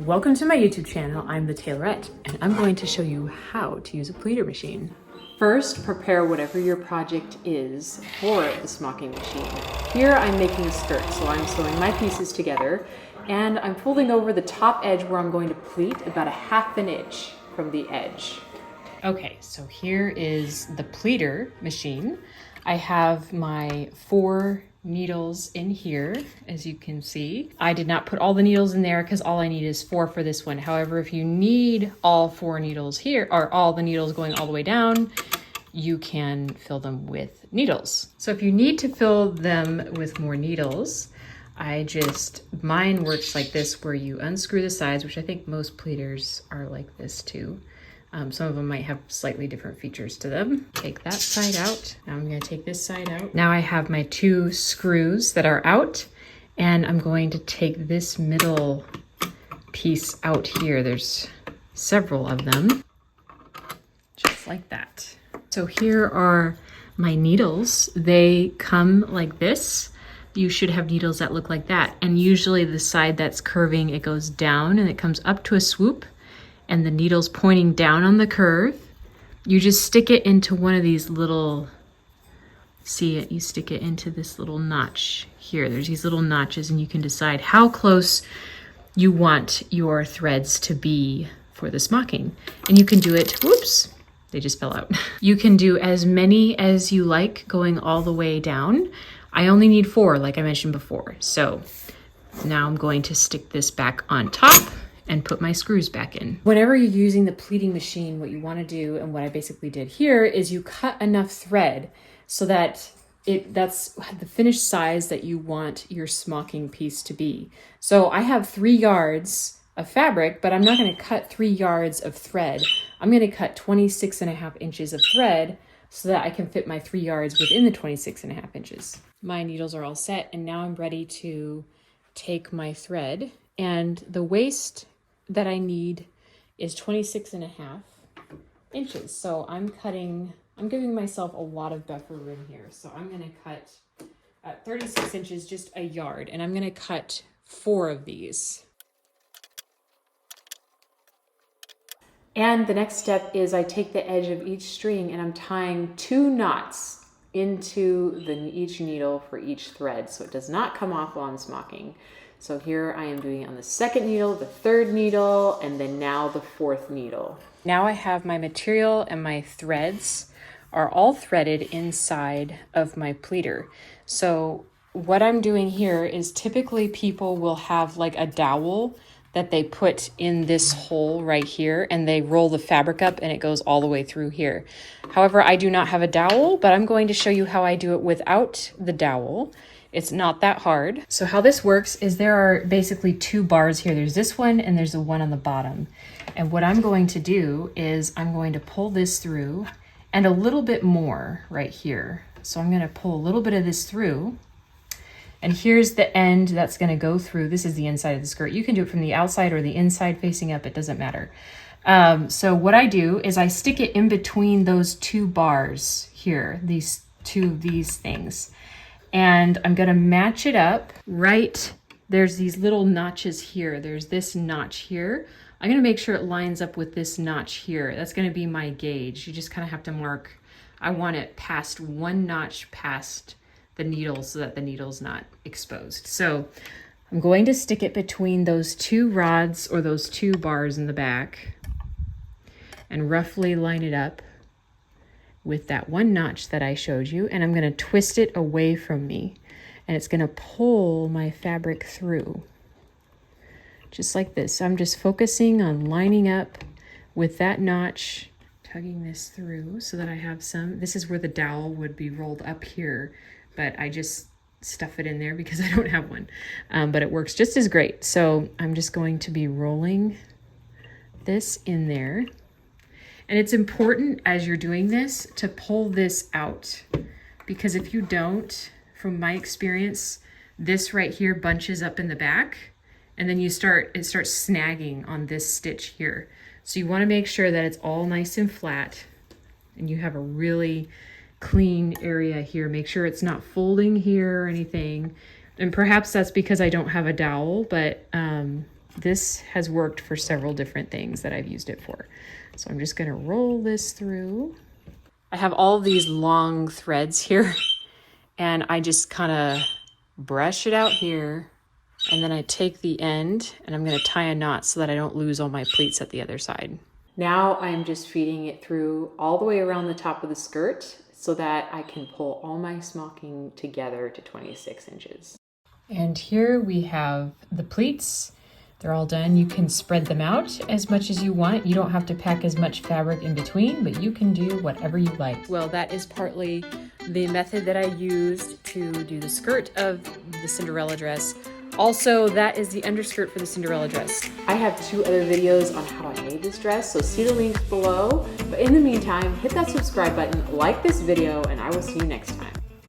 Welcome to my YouTube channel. I'm the Tailorette, and I'm going to show you how to use a pleater machine. First, prepare whatever your project is for the smocking machine. Here I'm making a skirt, so I'm sewing my pieces together, and I'm folding over the top edge where I'm going to pleat about a ½ inch from the edge. Okay, so here is the pleater machine. I have my 4 needles in here, as you can see. I did not put all the needles in there because all I need is 4 for this one. However, if you need all 4 needles here, or all the needles going all the way down, you can fill them with needles. So if you need to fill them with more needles, mine works like this, where you unscrew the sides, which I think most pleaters are like this too. Some of them might have slightly different features to them. Take that side out. Now I'm going to take this side out. Now I have my 2 screws that are out, and I'm going to take this middle piece out here. There's several of them, just like that. So here are my needles. They come like this. You should have needles that look like that. And usually the side that's curving, it goes down and it comes up to a swoop, and the needle's pointing down on the curve. You just stick it into one of these little, see it, you stick it into this little notch here. There's these little notches, and you can decide how close you want your threads to be for the smocking. And you can do it, whoops, they just fell out. You can do as many as you like going all the way down. I only need 4, like I mentioned before. So now I'm going to stick this back on top and put my screws back in. Whenever you're using the pleating machine, what you want to do, and what I basically did here, is you cut enough thread so that that's the finished size that you want your smocking piece to be. So I have 3 yards of fabric, but I'm not going to cut 3 yards of thread. I'm going to cut 26.5 inches of thread so that I can fit my 3 yards within the 26.5 inches. My needles are all set, and now I'm ready to take my thread, and the waist that I need is 26.5 inches. So I'm giving myself a lot of buffer room here. So I'm gonna cut at 36 inches, just a yard, and I'm gonna cut 4 of these. And the next step is I take the edge of each string and I'm tying 2 knots into each needle for each thread, so it does not come off while I'm smocking. So here I am doing it on the 2nd needle, the 3rd needle, and then now the 4th needle. Now I have my material, and my threads are all threaded inside of my pleater. So what I'm doing here is, typically people will have like a dowel that they put in this hole right here, and they roll the fabric up and it goes all the way through here. However, I do not have a dowel, but I'm going to show you how I do it without the dowel. It's not that hard. So how this works is there are basically 2 bars here. There's this one and there's the one on the bottom. And what I'm going to do is I'm going to pull this through, and a little bit more right here. So I'm going to pull a little bit of this through, and here's the end that's going to go through. This is the inside of the skirt. You can do it from the outside or the inside facing up. It doesn't matter. So what I do is I stick it in between those 2 bars here, these 2 of these things. And I'm gonna match it up right, there's these little notches here. There's this notch here. I'm gonna make sure it lines up with this notch here. That's gonna be my gauge. You just kind of have to mark, I want it past 1 notch past the needle so that the needle's not exposed. So I'm going to stick it between those 2 rods, or those 2 bars in the back, and roughly line it up with that 1 notch that I showed you, and I'm going to twist it away from me, and it's going to pull my fabric through just like this. So I'm just focusing on lining up with that notch, tugging this through so that I have some. This is where the dowel would be rolled up here, but I just stuff it in there because I don't have one, but it works just as great. So I'm just going to be rolling this in there. And it's important as you're doing this to pull this out, because if you don't, from my experience, this right here bunches up in the back, and then it starts snagging on this stitch here. So you want to make sure that it's all nice and flat, and you have a really clean area here. Make sure it's not folding here or anything. And perhaps that's because I don't have a dowel, but This has worked for several different things that I've used it for. So I'm just gonna roll this through. I have all these long threads here and I just kind of brush it out here. And then I take the end and I'm gonna tie a knot so that I don't lose all my pleats at the other side. Now I'm just feeding it through all the way around the top of the skirt so that I can pull all my smocking together to 26 inches. And here we have the pleats. They're all done. You can spread them out as much as you want. You don't have to pack as much fabric in between, but you can do whatever you like. Well, that is partly the method that I used to do the skirt of the Cinderella dress. Also, that is the underskirt for the Cinderella dress. I have 2 other videos on how I made this dress, so see the links below. But in the meantime, hit that subscribe button, like this video, and I will see you next time.